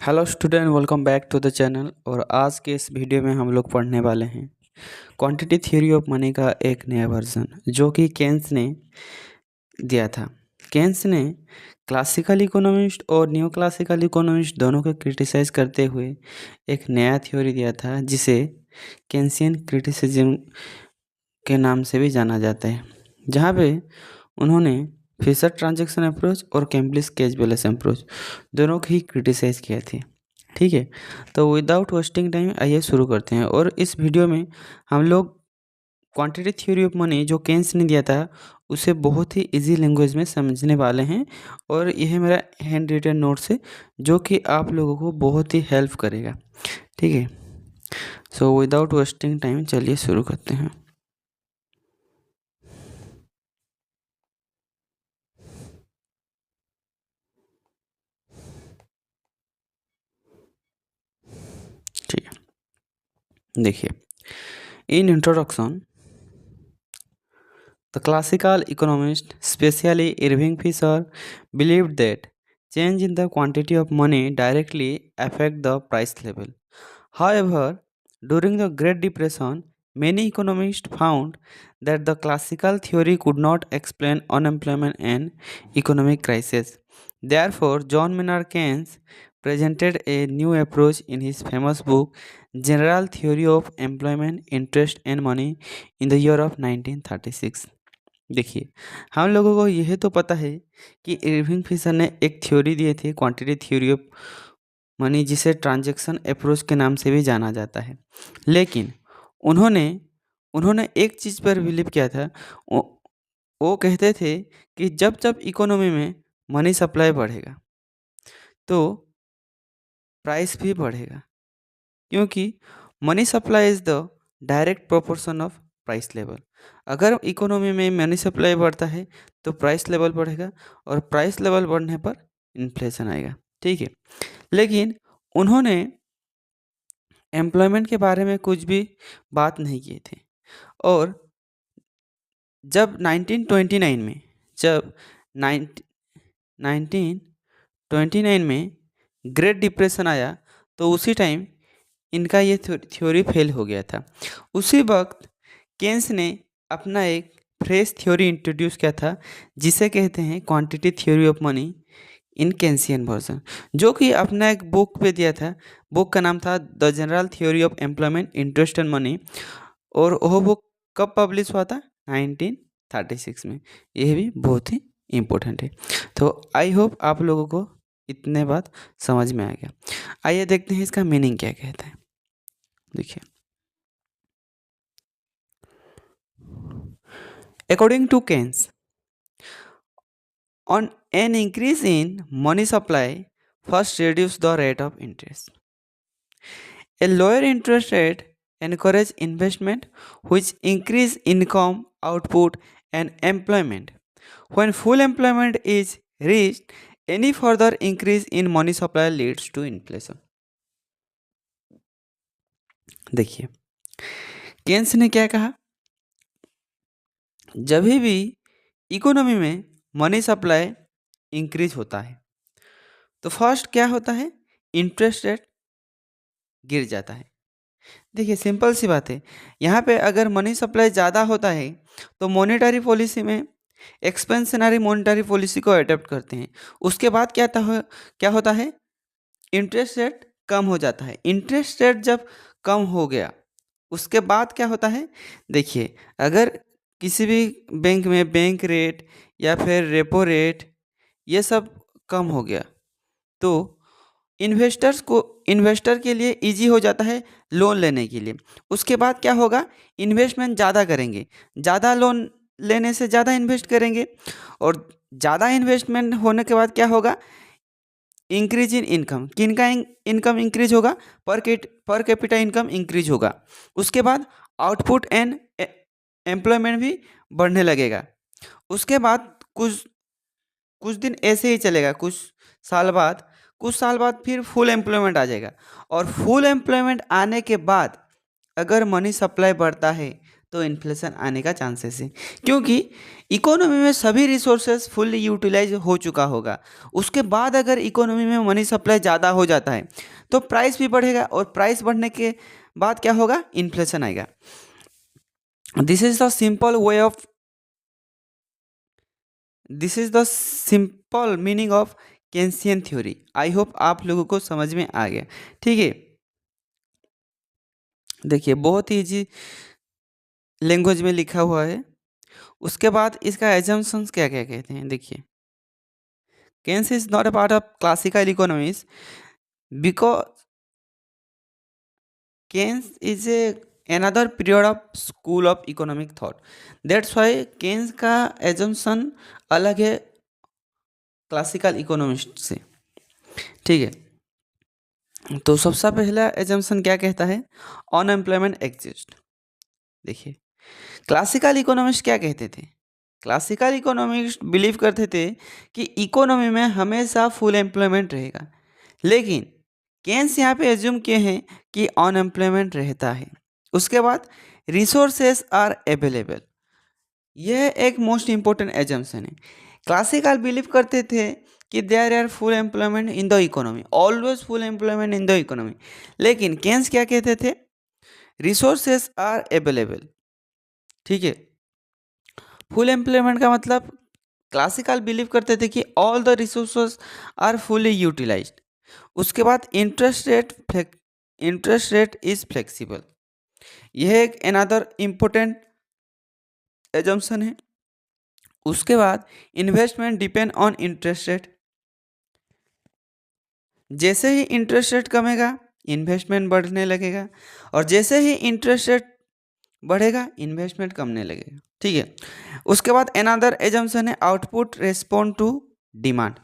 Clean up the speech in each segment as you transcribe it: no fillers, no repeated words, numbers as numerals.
Hello student, welcome back to the channel. और आज के इस वीडियो में हम लोग पढ़ने वाले हैं क्वांटिटी थ्योरी ऑफ मनी का एक नया वर्जन जो कि केन्स ने दिया था। केन्स ने क्लासिकल इकोनॉमिस्ट और न्यू क्लासिकल इकोनॉमिस्ट दोनों को क्रिटिसाइज करते हुए एक नया थ्योरी दिया था जिसे केन्सियन क्रिटिसिज्म के नाम से भी जाना जाता है, जहाँ पे उन्होंने फिशर ट्रांजैक्शन अप्रोच और कैम्ब्लिस कैश बैलेंस अप्रोच दोनों को ही क्रिटिसाइज किया थे। ठीक है, तो विदाउट वेस्टिंग टाइम आइए शुरू करते हैं। और इस वीडियो में हम लोग क्वांटिटी थ्योरी ऑफ मनी जो केन्स ने दिया था उसे बहुत ही इजी लैंग्वेज में समझने वाले हैं। और यह मेरा हैंड रिटन नोट्स है जो कि आप लोगों को बहुत ही हेल्प करेगा। ठीक है, सो विदाउट वेस्टिंग टाइम चलिए शुरू करते हैं। ठीक है, देखिए, in introduction the classical economists, especially Irving Fisher, believed that change in the quantity of money directly affect the price level. However, during the Great Depression, many economists found that the classical theory could not explain unemployment and economic crisis. Therefore, John Maynard Keynes presented a new approach in his famous book General Theory of Employment, Interest and Money in the year of 1936. देखिए, हम लोगों को यह तो पता है कि Irving Fisher ने एक थ्योरी दिए थे क्वांटिटी थ्योरी ऑफ मनी जिसे ट्रांजैक्शन अप्रोच के नाम से भी जाना जाता है। लेकिन उन्होंने उन्होंने एक चीज़ पर बिलीव किया था। वो वो कहते थे कि जब जब इकोनॉमी में मनी सप्लाई बढ़ेगा तो प्राइस भी बढ़ेगा, क्योंकि money supply is the direct proportion of price level. अगर इकोनॉमी में मनी सप्लाई बढ़ता है तो प्राइस लेवल बढ़ेगा और प्राइस लेवल बढ़ने पर इन्फ्लेशन आएगा। ठीक है, लेकिन उन्होंने एम्प्लॉयमेंट के बारे में कुछ भी बात नहीं किए थे। और जब 1929 में जब 1929 में ग्रेट डिप्रेशन आया तो उसी टाइम इनका ये थ्योरी फेल हो गया था। उसी वक्त केन्स ने अपना एक फ्रेश थ्योरी इंट्रोड्यूस किया था जिसे कहते हैं quantity theory of money in Keynesian version, जो कि अपना एक बुक पे दिया था। बुक का नाम था the general theory of employment, interest and money. और वह बुक कब पब्लिश हुआ था? 1936 में। यह भी बहुत ही इम्पोर्टेंट है। तो आई होप आप लोगों को इतने बात समझ में आ गया। आइए देखते हैं इसका मीनिंग क्या कहता है। देखिए, according to Keynes, on an increase in money supply first reduce the rate of interest. A lower interest rate encourage investment which increase income, output and employment. When full employment is reached, any further increase in money supply leads to inflation. देखिए, Keynes ने क्या कहा, जब भी economy में money supply increase होता है तो फर्स्ट क्या होता है? इंटरेस्ट रेट गिर जाता है। देखिए, सिंपल सी बात है, यहाँ पे अगर मनी सप्लाई ज़्यादा होता है तो मॉनेटरी पॉलिसी में एक्सपेंशनरी मॉनेटरी पॉलिसी को अडॉप्ट करते हैं। उसके बाद क्या होता है? इंटरेस्ट रेट कम हो जाता है। इंटरेस्ट रेट जब कम हो गया उसके बाद क्या होता है? देखिए, अगर किसी भी बैंक में बैंक रेट या फिर रेपो रेट ये सब कम हो गया तो इन्वेस्टर के लिए इजी हो जाता है लोन लेने के लिए। उसके बाद क्या होगा? इन्वेस्टमेंट ज़्यादा करेंगे, ज़्यादा लोन लेने से ज़्यादा इन्वेस्ट करेंगे और ज़्यादा इन्वेस्टमेंट होने के बाद क्या होगा? Increase in income. किनका इनकम इंक्रीज होगा? पर कैपिटा इनकम इंक्रीज होगा। उसके बाद आउटपुट एंड एम्प्लॉयमेंट भी बढ़ने लगेगा। उसके बाद कुछ दिन ऐसे ही चलेगा, कुछ साल बाद फिर फुल एम्प्लॉयमेंट आ जाएगा। और फुल एम्प्लॉयमेंट आने के बाद अगर मनी सप्लाई बढ़ता है तो इन्फ्लेशन आने का चांसेस है, क्योंकि इकोनॉमी में सभी रिसोर्सेज फुल्ली यूटिलाइज हो चुका होगा। उसके बाद अगर इकोनॉमी में मनी सप्लाई ज़्यादा हो जाता है तो प्राइस भी बढ़ेगा, और प्राइस बढ़ने के बाद क्या होगा, इन्फ्लेशन आएगा। This is the simple way of this is the simple meaning of Keynesian theory. I hope आप लोगों को समझ में आ गया। ठीक है, देखिए बहुत ही इजी लैंग्वेज में लिखा हुआ है। उसके बाद इसका एजम्पशंस क्या क्या कहते हैं, देखिए Keynes is not a part of classical economics because Keynes is a another period of school of economic thought, that's why Keynes का एजम्पशन अलग है क्लासिकल इकोनॉमिस्ट से। ठीक है, तो सबसे पहला एजम्पशन क्या कहता है, अनएम्प्लॉयमेंट एग्जिस्ट। देखिए क्लासिकल इकोनॉमिस्ट क्या कहते थे, क्लासिकल इकोनॉमिस्ट बिलीव करते थे कि इकोनॉमी में हमेशा फुल एम्प्लॉयमेंट रहेगा, लेकिन केन्स यहाँ पे एज्यूम किए हैं कि अनएम्प्लॉयमेंट रहता है। उसके बाद रिसोर्सेस आर अवेलेबल, यह एक मोस्ट इंपॉर्टेंट एजम्पशन है। क्लासिकल बिलीव करते थे कि there are full employment in the economy, always full employment in the economy, लेकिन केन्स क्या कहते थे, रिसोर्सेस आर अवेलेबल। ठीक है, फुल एम्प्लॉयमेंट का मतलब क्लासिकल बिलीव करते थे कि all the resources are fully utilised. उसके बाद इंटरेस्ट रेट इज फ्लेक्सिबल, यह एक अनदर इम्पोर्टेंट एजम्पशन है। उसके बाद investment depend on interest rate, जैसे ही इंटरेस्ट रेट कमेगा इन्वेस्टमेंट बढ़ने लगेगा, और जैसे ही इंटरेस्ट रेट बढ़ेगा इन्वेस्टमेंट कमने लगेगा। ठीक है, उसके बाद अनदर एजम्पशन है आउटपुट रेस्पॉन्ड टू डिमांड।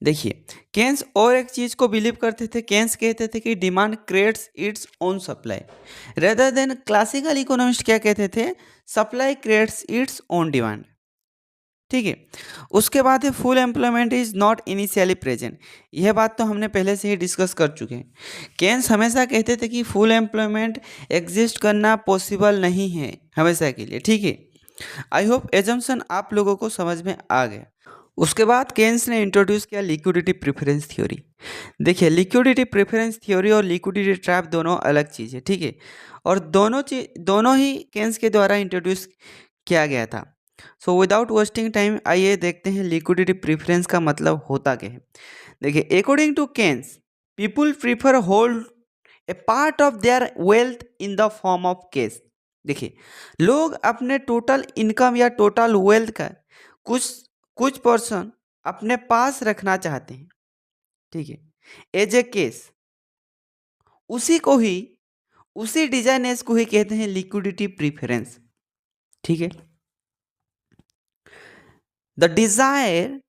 देखिए केन्स और एक चीज को बिलीव करते थे, केन्स कहते थे कि demand creates its own supply, rather than classical economist क्या कहते थे, supply creates its own demand. ठीक है, उसके बाद है full employment is not initially present, यह बात तो हमने पहले से ही डिस्कस कर चुके हैं। केन्स हमेशा कहते थे कि फुल एम्प्लॉयमेंट एग्जिस्ट करना पॉसिबल नहीं है हमेशा के लिए। ठीक है, आई होप एजम्पशन आप लोगों को समझ में आ गया। उसके बाद केन्स ने इंट्रोड्यूस किया लिक्विडिटी प्रेफरेंस थ्योरी। देखिए लिक्विडिटी प्रेफरेंस थ्योरी और लिक्विडिटी ट्रैप दोनों अलग चीज़ है। ठीक है, और दोनों ही केन्स के द्वारा इंट्रोड्यूस किया गया था। सो विदाउट वेस्टिंग टाइम आइए देखते हैं लिक्विडिटी प्रेफरेंस का मतलब होता क्या है। देखिए according to Keynes people prefer hold a part of their wealth in the form of cash. देखिए लोग अपने टोटल इनकम या टोटल वेल्थ का कुछ कुछ पर्सन अपने पास रखना चाहते हैं। ठीक है, एज ए केस, उसी डिजाइनेस को ही कहते हैं लिक्विडिटी प्रीफरेंस। ठीक है, the desire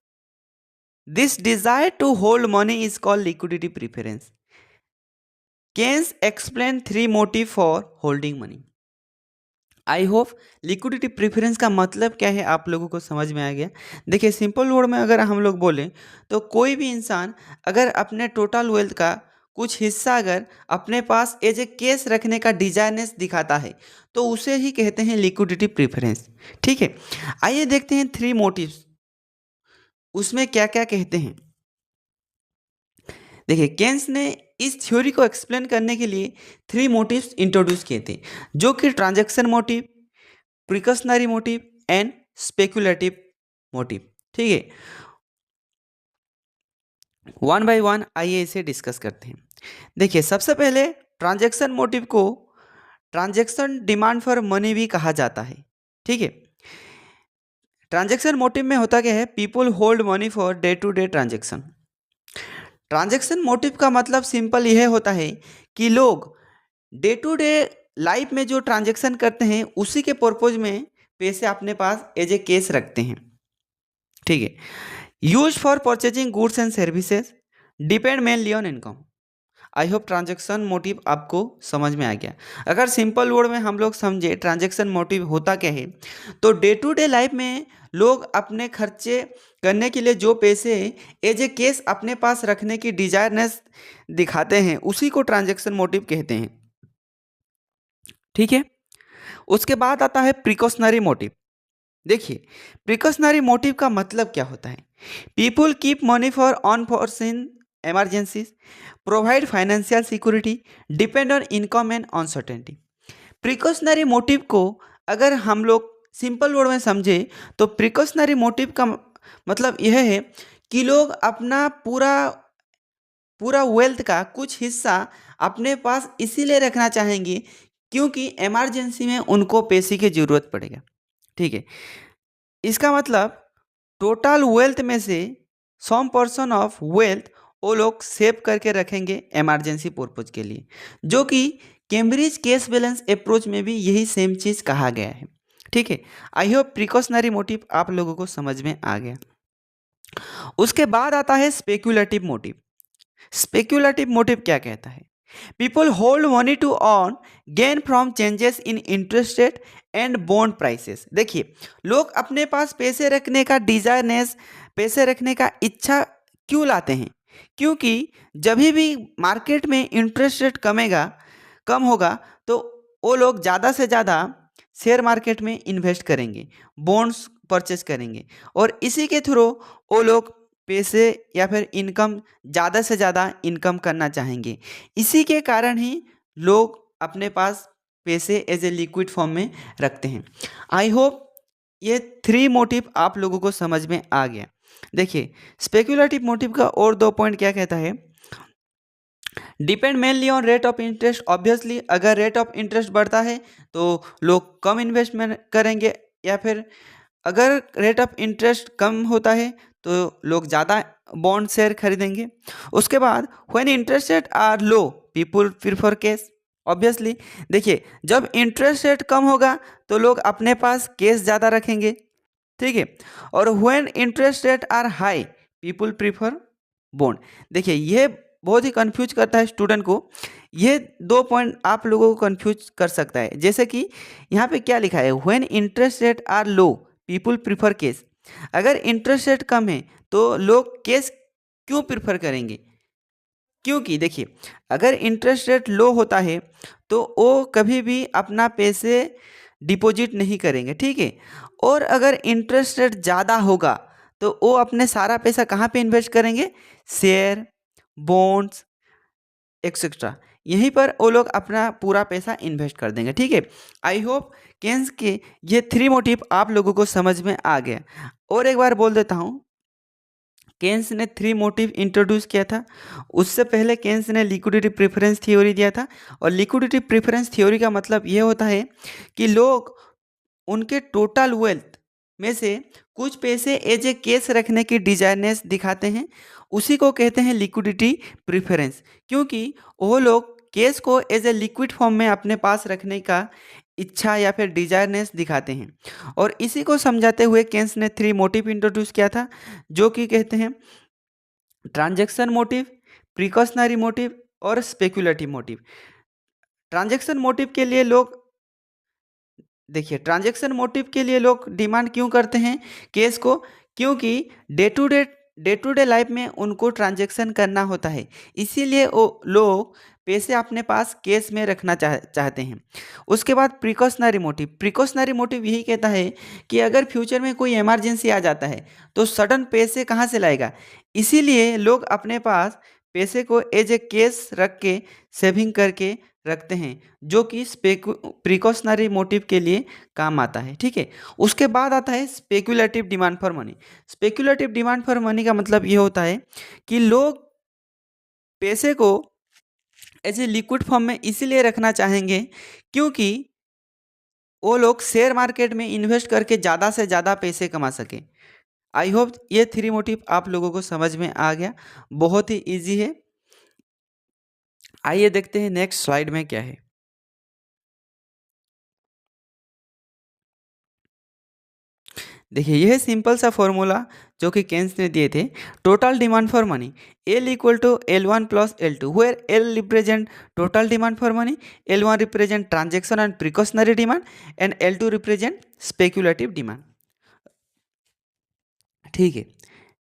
this desire to hold money is called liquidity preference. Keynes explain 3 motive for holding money. I hope liquidity preference का मतलब क्या है आप लोगों को समझ में आ गया। देखिए सिंपल वर्ड में अगर हम लोग बोलें तो कोई भी इंसान अगर अपने टोटल वेल्थ का कुछ हिस्सा अगर अपने पास एज ए कैश रखने का डिजाइनेस दिखाता है तो उसे ही कहते हैं लिक्विडिटी प्रेफरेंस। ठीक है, आइए देखते हैं 3 मोटिव्स उसमें क्या क्या कहते हैं। देखिए केन्स ने इस थ्योरी को एक्सप्लेन करने के लिए 3 मोटिव्स इंट्रोड्यूस किए थे, जो कि transaction motive, precautionary motive and speculative motive. ठीक है, वन बाय वन आइए इसे डिस्कस करते हैं। देखिए सबसे पहले ट्रांजैक्शन मोटिव को ट्रांजैक्शन डिमांड फॉर मनी भी कहा जाता है। ठीक है, ट्रांजैक्शन मोटिव में होता क्या है, people hold money for day to day transaction. Transaction motive का मतलब सिंपल यह होता है कि लोग डे टू डे लाइफ में जो ट्रांजैक्शन करते हैं उसी के पर्पज में पैसे अपने पास एज ए कैश रखते हैं। ठीक है, use for purchasing goods and services, depend mainly on income. I hope transaction motive आपको समझ में आ गया। अगर सिंपल वर्ड में हम लोग समझे ट्रांजैक्शन मोटिव होता क्या है, तो डे टू डे लाइफ में लोग अपने खर्चे करने के लिए जो पैसे एज ए कैश अपने पास रखने की डिजायरनेस दिखाते हैं उसी को ट्रांजैक्शन मोटिव कहते हैं। ठीक है, उसके बाद आता है प्रिकॉशनरी मोटिव। देखिए, प्रिकॉशनरी मोटिव का मतलब क्या होता है? People keep money for unforeseen emergencies, provide financial security, depend on income and uncertainty। Precautionary motive को अगर हम लोग सिंपल वर्ड में समझे तो प्रिकॉशनरी मोटिव का मतलब यह है कि लोग अपना पूरा पूरा वेल्थ का कुछ हिस्सा अपने पास इसीलिए रखना चाहेंगे क्योंकि इमरजेंसी में उनको पैसे की ज़रूरत पड़ेगा। ठीक है, इसका मतलब टोटल वेल्थ में से सम पर्सन ऑफ वेल्थ वो लोग सेव करके रखेंगे इमरजेंसी पर्पज के लिए, जो कि कैम्ब्रिज कैश बैलेंस अप्रोच में भी यही सेम चीज़ कहा गया है। ठीक है, आई होप प्रिकॉशनरी मोटिव आप लोगों को समझ में आ गया। उसके बाद आता है स्पेक्युलेटिव मोटिव। स्पेक्युलेटिव मोटिव क्या कहता है? People hold money to earn gain from changes in interest rate and bond prices. देखिए, लोग अपने पास पैसे रखने का डिजायरनेस, पैसे रखने का इच्छा क्यों लाते हैं? क्योंकि जब भी मार्केट में इंटरेस्ट रेट कम होगा तो वो लोग ज़्यादा से ज़्यादा शेयर मार्केट में इन्वेस्ट करेंगे, बॉन्ड्स परचेस करेंगे और इसी के थ्रू वो लोग पैसे या फिर इनकम ज़्यादा से ज़्यादा इनकम करना चाहेंगे। इसी के कारण ही लोग अपने पास पैसे एज ए लिक्विड फॉर्म में रखते हैं। आई होप ये 3 मोटिव आप लोगों को समझ में आ गया। देखिए, स्पेक्युलेटिव मोटिव का और 2 पॉइंट क्या कहता है? Depend mainly on rate of interest. Obviously अगर रेट ऑफ इंटरेस्ट बढ़ता है तो लोग कम इन्वेस्टमेंट करेंगे, या फिर अगर रेट ऑफ इंटरेस्ट कम होता है तो लोग ज़्यादा बॉन्ड शेयर खरीदेंगे। उसके बाद when interest rate are low people prefer cash. Obviously देखिए, जब इंटरेस्ट रेट कम होगा तो लोग अपने पास कैश ज़्यादा रखेंगे। ठीक है, और when interest rate are high people prefer bond. देखिए, ये बहुत ही कंफ्यूज करता है स्टूडेंट को। ये 2 पॉइंट आप लोगों को कंफ्यूज कर सकता है। जैसे कि यहाँ पे क्या लिखा है? When interest rate are low people prefer cash. अगर इंटरेस्ट रेट कम है तो लोग कैश क्यों प्रीफर करेंगे? क्योंकि देखिए, अगर इंटरेस्ट रेट लो होता है तो वो कभी भी अपना पैसे डिपॉजिट नहीं करेंगे। ठीक है, और अगर इंटरेस्ट रेट ज़्यादा होगा तो वो अपने सारा पैसा कहाँ पे इन्वेस्ट करेंगे? शेयर, बॉन्ड्स एक्सेट्रा, यहीं पर वो लोग अपना पूरा पैसा इन्वेस्ट कर देंगे। ठीक है, आई होप केन्स के ये 3 मोटिव आप लोगों को समझ में आ गया। और एक बार बोल देता हूँ, केन्स ने 3 मोटिव इंट्रोड्यूस किया था। उससे पहले केन्स ने लिक्विडिटी प्रेफरेंस थ्योरी दिया था, और लिक्विडिटी प्रेफरेंस थ्योरी का मतलब ये होता है कि लोग उनके टोटल वेल्थ में से कुछ पैसे एज ए कैश रखने की डिजायरनेस दिखाते हैं, उसी को कहते हैं लिक्विडिटी प्रेफरेंस। क्योंकि वो लोग कैश को एज ए लिक्विड फॉर्म में अपने पास रखने का इच्छा या फिर डिजायरनेस दिखाते हैं, और इसी को समझाते हुए केन्स ने 3 मोटिव इंट्रोड्यूस किया था, जो कि कहते हैं ट्रांजैक्शन मोटिव, प्रिकॉशनरी मोटिव और स्पेक्युलेटिव मोटिव। ट्रांजैक्शन मोटिव के लिए लोग देखिए, ट्रांजैक्शन मोटिव के लिए लोग डिमांड क्यों करते हैं केस को? क्योंकि डे टू डे लाइफ में उनको ट्रांजैक्शन करना होता है, इसीलिए वो लोग पैसे अपने पास कैश में रखना चाहते हैं। उसके बाद प्रिकॉशनरी मोटिव यही कहता है कि अगर फ्यूचर में कोई इमरजेंसी आ जाता है तो सडन पैसे कहाँ से लाएगा, इसीलिए लोग अपने पास पैसे को एज ए कैश रख के सेविंग करके रखते हैं, जो कि प्रिकॉशनरी मोटिव के लिए काम आता है। ठीक है, उसके बाद आता है speculative demand for money. Speculative demand for money का मतलब ये होता है कि लोग पैसे को एज ए लिक्विड फॉर्म में इसीलिए रखना चाहेंगे क्योंकि वो लोग शेयर मार्केट में इन्वेस्ट करके ज़्यादा से ज़्यादा पैसे कमा सकें। आई होप ये 3 मोटिव आप लोगों को समझ में आ गया। बहुत ही ईजी है। आइए देखते हैं नेक्स्ट स्लाइड में क्या है। देखिए, यह सिंपल सा फॉर्मूला जो कि केन्स ने दिए थे। Total demand for money L equal to L1 plus L2, where L represent total demand for money, L1 represent transaction and precautionary demand, and L2 represent speculative demand. ठीक है,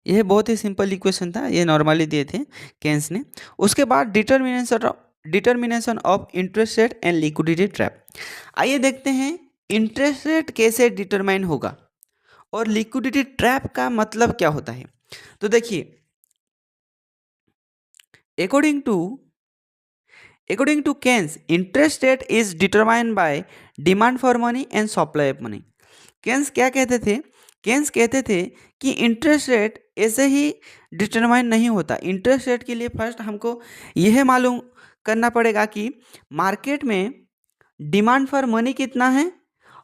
यह बहुत ही सिंपल इक्वेशन था, ये normally दिए थे Keynes ने। उसके बाद determination of interest rate and liquidity trap. आइए देखते हैं इंटरेस्ट रेट कैसे डिटरमाइन होगा और लिक्विडिटी ट्रैप का मतलब क्या होता है। तो देखिए, according to Keynes, interest rate is determined by demand for money and supply of money. Keynes क्या कहते थे? केन्स कहते थे कि इंटरेस्ट रेट ऐसे ही डिटरमाइन नहीं होता। इंटरेस्ट रेट के लिए फर्स्ट हमको यह मालूम करना पड़ेगा कि मार्केट में डिमांड फॉर मनी कितना है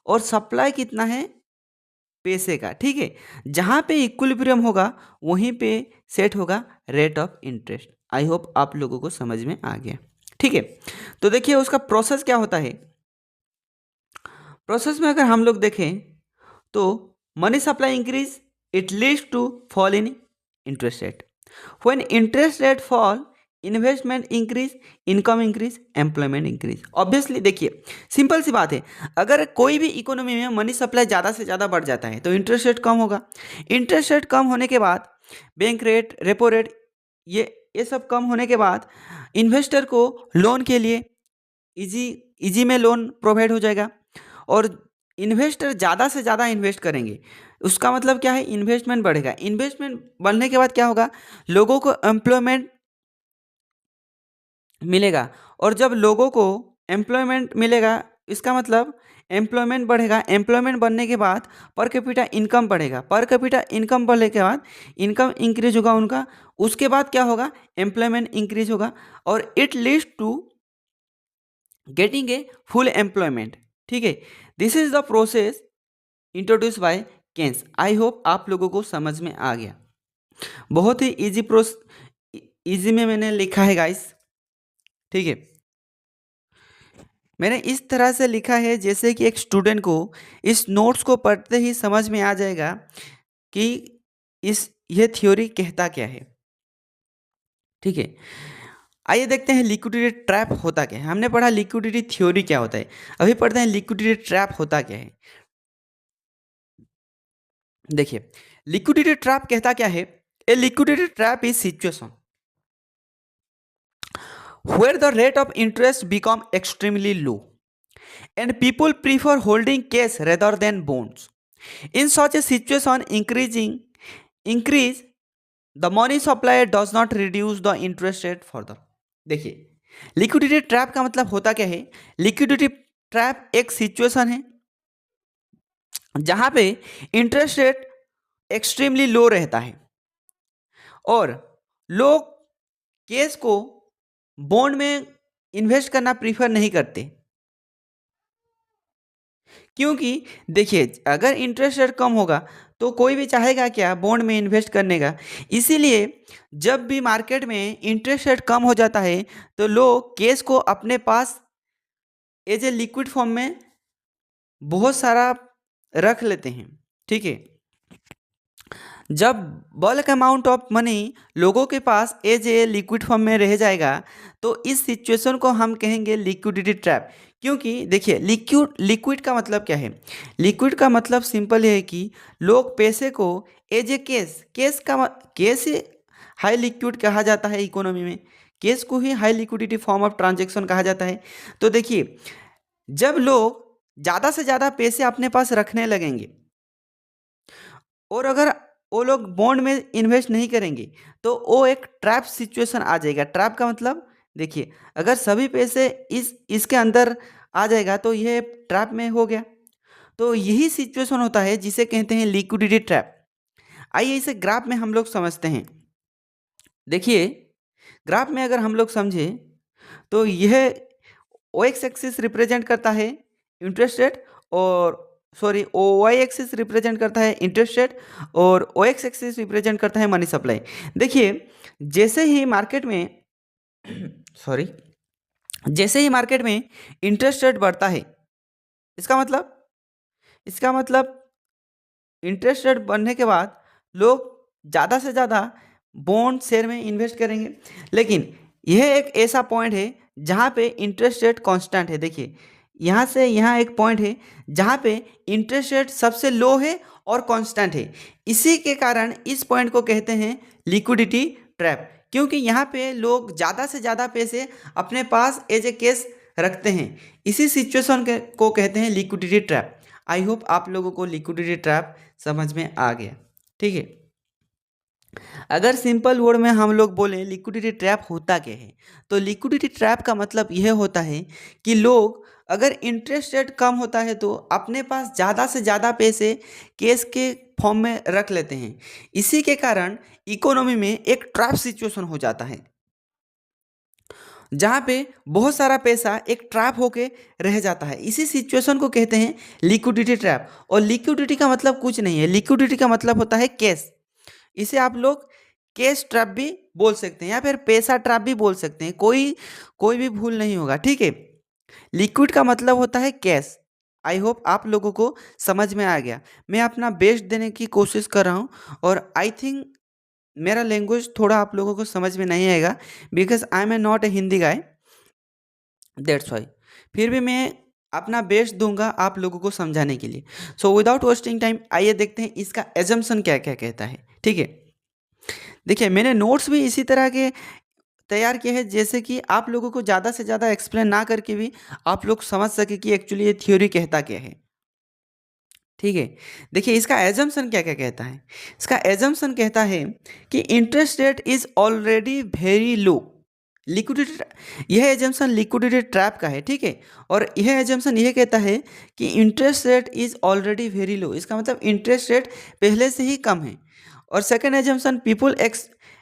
और सप्लाई कितना है पैसे का, ठीक है। जहाँ पे इक्विलिब्रियम होगा वहीं पे सेट होगा rate of interest. I hope आप लोगों को समझ में आ गया, ठीक है। तो देखिए उसका प्रोसेस क्या होता है। प्रोसेस में अगर हम लोग देखें तो money supply increase, it leads to fall in interest rate. When interest rate fall, investment increase, income increase, employment increase. Obviously देखिए सिंपल सी बात है, अगर कोई भी इकोनॉमी में मनी सप्लाई ज़्यादा से ज़्यादा बढ़ जाता है तो इंटरेस्ट रेट कम होगा। इंटरेस्ट रेट कम होने के बाद बैंक रेट, रेपो रेट, ये सब कम होने के बाद इन्वेस्टर को लोन के लिए इजी में लोन प्रोवाइड हो जाएगा और इन्वेस्टर ज़्यादा से ज़्यादा इन्वेस्ट करेंगे। उसका मतलब क्या है, इन्वेस्टमेंट बढ़ेगा। इन्वेस्टमेंट बढ़ने के बाद क्या होगा, लोगों को एम्प्लॉयमेंट मिलेगा और जब लोगों को एम्प्लॉयमेंट मिलेगा इसका मतलब एम्प्लॉयमेंट बढ़ेगा। एम्प्लॉयमेंट बढ़ने के बाद पर कैपिटा इनकम बढ़ेगा। पर कैपिटा इनकम बढ़ने के बाद इनकम इंक्रीज होगा उनका। उसके बाद क्या होगा, एम्प्लॉयमेंट इंक्रीज होगा और it leads to getting a full employment, ठीक है। This is the process introduce by Keynes. I hope आप लोगों को समझ में आ गया। बहुत ही इजी में मैंने लिखा है गाइस, ठीक है। मैंने इस तरह से लिखा है जैसे कि एक स्टूडेंट को इस नोट्स को पढ़ते ही समझ में आ जाएगा कि ये थ्योरी कहता क्या है, ठीक है। आइए देखते हैं लिक्विडिटी ट्रैप होता क्या है। हमने पढ़ा लिक्विडिटी थ्योरी क्या होता है, अभी पढ़ते हैं लिक्विडिटी ट्रैप होता क्या है। देखिए लिक्विडिटी ट्रैप कहता क्या है। A liquidity trap is situation where the rate of interest become extremely low and people prefer holding cash rather than bonds. In such a situation, increase the money supply does not reduce the interest rate further. देखिए liquidity trap का मतलब होता क्या है। Liquidity trap एक situation है जहां पे इंटरेस्ट रेट एक्सट्रीमली लो रहता है और लोग केस को बॉन्ड में इन्वेस्ट करना प्रीफर नहीं करते, क्योंकि देखिए अगर इंटरेस्ट रेट कम होगा तो कोई भी चाहेगा क्या, बॉन्ड में इन्वेस्ट करने का। इसीलिए जब भी मार्केट में इंटरेस्ट रेट कम हो जाता है तो लोग कैश को अपने पास एज ए लिक्विड फॉर्म में बहुत सारा रख लेते हैं, ठीक है। जब बल्क अमाउंट ऑफ मनी लोगों के पास एज ए लिक्विड फॉर्म में रह जाएगा तो इस सिचुएशन को हम कहेंगे लिक्विडिटी ट्रैप। क्योंकि देखिए लिक्विड का मतलब क्या है। लिक्विड का मतलब सिंपल है कि लोग पैसे को एज ए कैश ही हाई लिक्विड कहा जाता है इकोनॉमी में। कैश को ही high liquidity form of transaction कहा जाता है। तो देखिए जब लोग ज़्यादा से ज़्यादा पैसे अपने पास रखने लगेंगे और अगर वो लोग बॉन्ड में इन्वेस्ट नहीं करेंगे तो वो एक ट्रैप सिचुएशन आ जाएगा। ट्रैप का मतलब देखिए अगर सभी पैसे इसके अंदर आ जाएगा तो ये ट्रैप में हो गया। तो यही सिचुएशन होता है जिसे कहते हैं लिक्विडिटी ट्रैप। आइए इसे ग्राफ में हम लोग समझते हैं। देखिए ग्राफ में अगर हम लोग समझें तो यह ओ एक्स एक्सिस रिप्रेजेंट करता है इंटरेस्ट रेट और ओ वाई एक्सिस रिप्रेजेंट करता है इंटरेस्ट रेट और ओ एक्स एक्सिस रिप्रेजेंट करता है मनी सप्लाई। देखिए जैसे ही मार्केट में इंटरेस्ट रेट बढ़ता है इसका मतलब इंटरेस्ट रेट बढ़ने के बाद लोग ज़्यादा से ज़्यादा बॉन्ड शेयर में इन्वेस्ट करेंगे। लेकिन यह एक ऐसा पॉइंट है जहाँ पे इंटरेस्ट रेट कांस्टेंट है। देखिए यहाँ से यहाँ एक पॉइंट है जहाँ पे इंटरेस्ट रेट सबसे लो है और कांस्टेंट है। इसी के कारण इस पॉइंट को कहते हैं लिक्विडिटी ट्रैप, क्योंकि यहाँ पे लोग ज़्यादा से ज़्यादा पैसे अपने पास एज ए कैश रखते हैं। इसी सिचुएशन को कहते हैं लिक्विडिटी ट्रैप। आई होप आप लोगों को लिक्विडिटी ट्रैप समझ में आ गया। ठीक है, अगर सिंपल वर्ड में हम लोग बोलें लिक्विडिटी ट्रैप होता क्या है, तो लिक्विडिटी ट्रैप का मतलब यह होता है कि लोग अगर इंटरेस्ट रेट कम होता है तो अपने पास ज़्यादा से ज़्यादा पैसे कैश के फॉर्म में रख लेते हैं। इसी के कारण इकोनॉमी में एक ट्रैप सिचुएशन हो जाता है जहाँ पे बहुत सारा पैसा एक ट्रैप होके रह जाता है। इसी सिचुएशन को कहते हैं लिक्विडिटी ट्रैप। और लिक्विडिटी का मतलब कुछ नहीं है, लिक्विडिटी का मतलब होता है कैश। इसे आप लोग कैश ट्रैप भी बोल सकते हैं या फिर पैसा ट्रैप भी बोल सकते हैं, कोई कोई भी भूल नहीं होगा। ठीक है, लिक्विड का मतलब होता है कैश। आई होप आप लोगों को समझ में आ गया। मैं अपना बेस्ट देने की कोशिश कर रहा हूँ और आई थिंक मेरा लैंग्वेज थोड़ा आप लोगों को समझ में नहीं आएगा because I am a not a Hindi guy, that's why. फिर भी मैं अपना बेस्ट दूंगा आप लोगों को समझाने के लिए। सो विदाउट वेस्टिंग टाइम आइए देखते हैं इसका एजम्पशन क्या क्या कहता है। ठीक है, देखिए मैंने नोट्स भी इसी तरह के तैयार किए हैं जैसे कि आप लोगों को ज़्यादा से ज़्यादा एक्सप्लेन ना करके भी आप लोग समझ सके कि एक्चुअली ये थ्योरी कहता क्या है। ठीक है, देखिए इसका एजम्पशन क्या क्या कहता है। इसका एजम्पशन कहता है कि interest rate is already very low. Liquidity, यह एजम्पशन लिक्विडिटी ट्रैप का है। ठीक है, और यह एजम्पशन यह कहता है कि interest rate is already very low, इसका मतलब इंटरेस्ट रेट पहले से ही कम है। और second assumption people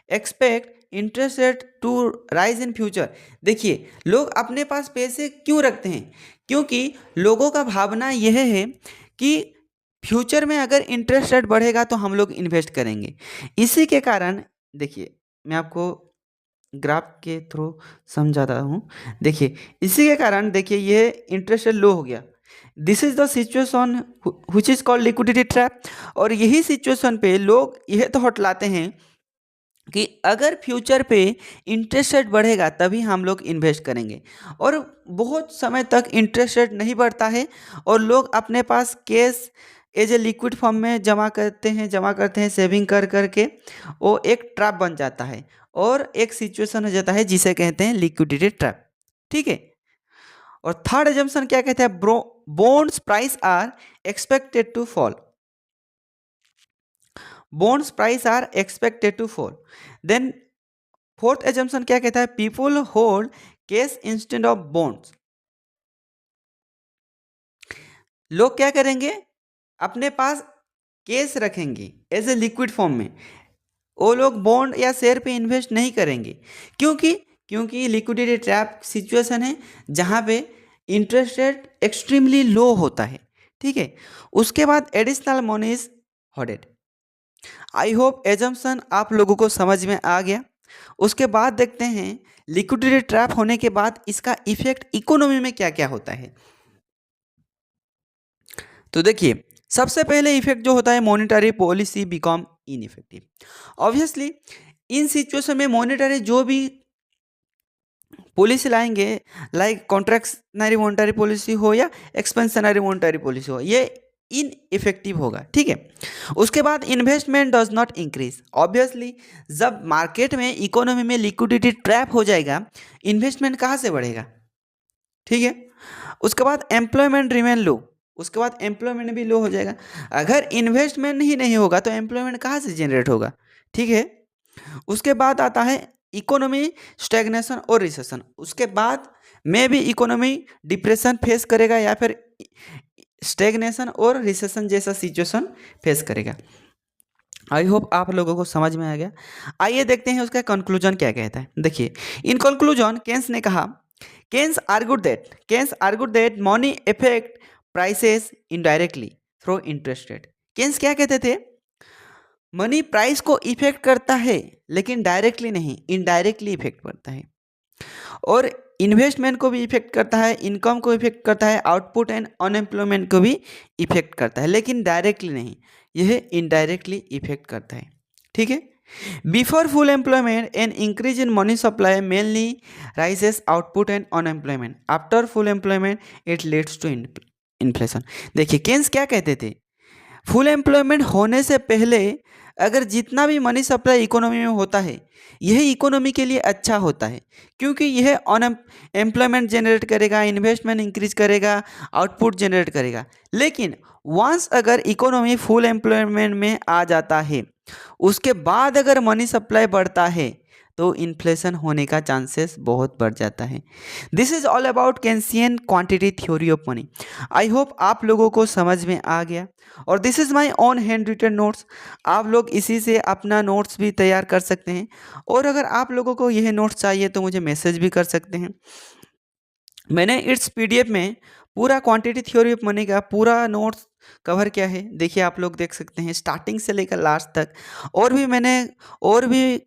expect interest rate to rise in future. देखिए लोग अपने पास पैसे क्यों रखते हैं, क्योंकि लोगों का भावना यह है कि फ्यूचर में अगर इंटरेस्ट रेट बढ़ेगा तो हम लोग इन्वेस्ट करेंगे। इसी के कारण देखिए मैं आपको ग्राफ के थ्रू समझाता हूँ। देखिए इसी के कारण देखिए ये इंटरेस्ट रेट लो हो गया। This is the situation which is called liquidity trap. और यही सिचुएशन पे लोग यह थॉट लाते हैं कि अगर फ्यूचर पे इंटरेस्ट रेट बढ़ेगा तभी हम लोग इन्वेस्ट करेंगे। और बहुत समय तक इंटरेस्ट रेट नहीं बढ़ता है और लोग अपने पास cash as a liquid form में जमा करते हैं सेविंग कर करके। वो एक ट्रैप बन जाता है और एक सिचुएशन हो जाता है जिसे कहते हैं लिक्विडिटी ट्रैप। ठीक है, और थर्ड एजम्पशन क्या कहते हैं, bonds price are expected to fall. Bonds price are expected to fall. Then fourth assumption क्या कहता है, people hold cash instead of bonds. लोग क्या करेंगे, अपने पास कैश रखेंगे एज ए लिक्विड फॉर्म में। वो लोग बॉन्ड या शेयर पे इन्वेस्ट नहीं करेंगे। क्योंकि क्योंकि लिक्विडिटी ट्रैप सिचुएशन है जहाँ पे इंटरेस्ट रेट एक्सट्रीमली लो होता है। ठीक है, उसके बाद additional money is holded. I hope assumption आप लोगों को समझ में आ गया। उसके बाद देखते हैं लिक्विडिटी ट्रैप होने के बाद इसका इफेक्ट इकोनॉमी में क्या क्या होता है। तो देखिए सबसे पहले इफेक्ट जो होता है, monetary policy become ineffective. Obviously in situation में मॉनेटरी जो भी पॉलिसी लाएंगे, लाइक कॉन्ट्रैक्शनरी मॉनेटरी पॉलिसी हो या एक्सपेंशनरी मॉनेटरी पॉलिसी हो, ये इनइफेक्टिव होगा। ठीक है, उसके बाद investment does not increase. Obviously जब मार्केट में इकोनॉमी में लिक्विडिटी ट्रैप हो जाएगा, इन्वेस्टमेंट कहाँ से बढ़ेगा। ठीक है, उसके बाद एम्प्लॉयमेंट रिमेन लो। उसके बाद एम्प्लॉयमेंट भी लो हो जाएगा। अगर इन्वेस्टमेंट ही नहीं होगा तो एम्प्लॉयमेंट कहाँ से जनरेट होगा। ठीक है, उसके बाद आता है इकोनॉमी स्टैग्नेशन और रिसेशन। उसके बाद में भी इकोनॉमी डिप्रेशन फेस करेगा या फिर स्टैग्नेशन और रिसेशन जैसा सिचुएशन फेस करेगा। आई होप आप लोगों को समझ में आ गया। आइए देखते हैं उसका कंक्लूजन क्या कहता है। देखिए इन कंक्लूजन केन्स ने कहा, Keynes argued that money affect prices indirectly through interest rate. Keynes क्या कहते थे, मनी प्राइस को इफेक्ट करता है लेकिन डायरेक्टली नहीं, इनडायरेक्टली इफेक्ट करता है। और इन्वेस्टमेंट को भी इफेक्ट करता है, इनकम को इफेक्ट करता है, आउटपुट एंड अनएम्प्लॉयमेंट को भी इफेक्ट करता है, लेकिन डायरेक्टली नहीं, यह इनडायरेक्टली इफेक्ट करता है। ठीक है, before full employment and increase in money supply mainly raises output and unemployment. After full employment it leads to inflation. देखिए केन्स क्या कहते थे, फुल एम्प्लॉयमेंट होने से पहले अगर जितना भी मनी सप्लाई इकोनॉमी में होता है, यह इकोनॉमी के लिए अच्छा होता है क्योंकि यह एम्प्लॉयमेंट जनरेट करेगा, इन्वेस्टमेंट इंक्रीज करेगा, आउटपुट जनरेट करेगा। लेकिन वंस अगर इकोनॉमी फुल एम्प्लॉयमेंट में आ जाता है, उसके बाद अगर मनी सप्लाई बढ़ता है तो इन्फ्लेशन होने का चांसेस बहुत बढ़ जाता है। This is all about Keynesian quantity theory of money. I hope आप लोगों को समझ में आ गया। और this is my own hand written notes. आप लोग इसी से अपना नोट्स भी तैयार कर सकते हैं। और अगर आप लोगों को यह नोट्स चाहिए तो मुझे मैसेज भी कर सकते हैं। मैंने इट्स पीडीएफ में पूरा क्वांटिटी थ्योरी ऑफ मनी का पूरा नोट्स कवर किया है। देखिए, आप लोग देख सकते हैं स्टार्टिंग से लेकर लास्ट तक। और भी मैंने और भी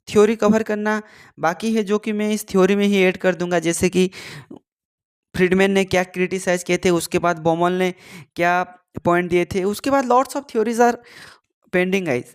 थ्योरी कवर करना बाकी है, जो कि मैं इस थ्योरी में ही ऐड कर दूंगा। जैसे कि फ्रीडमैन ने क्या क्रिटिसाइज किए थे, उसके बाद बोमल ने क्या पॉइंट दिए थे, उसके बाद lots of theories are pending guys.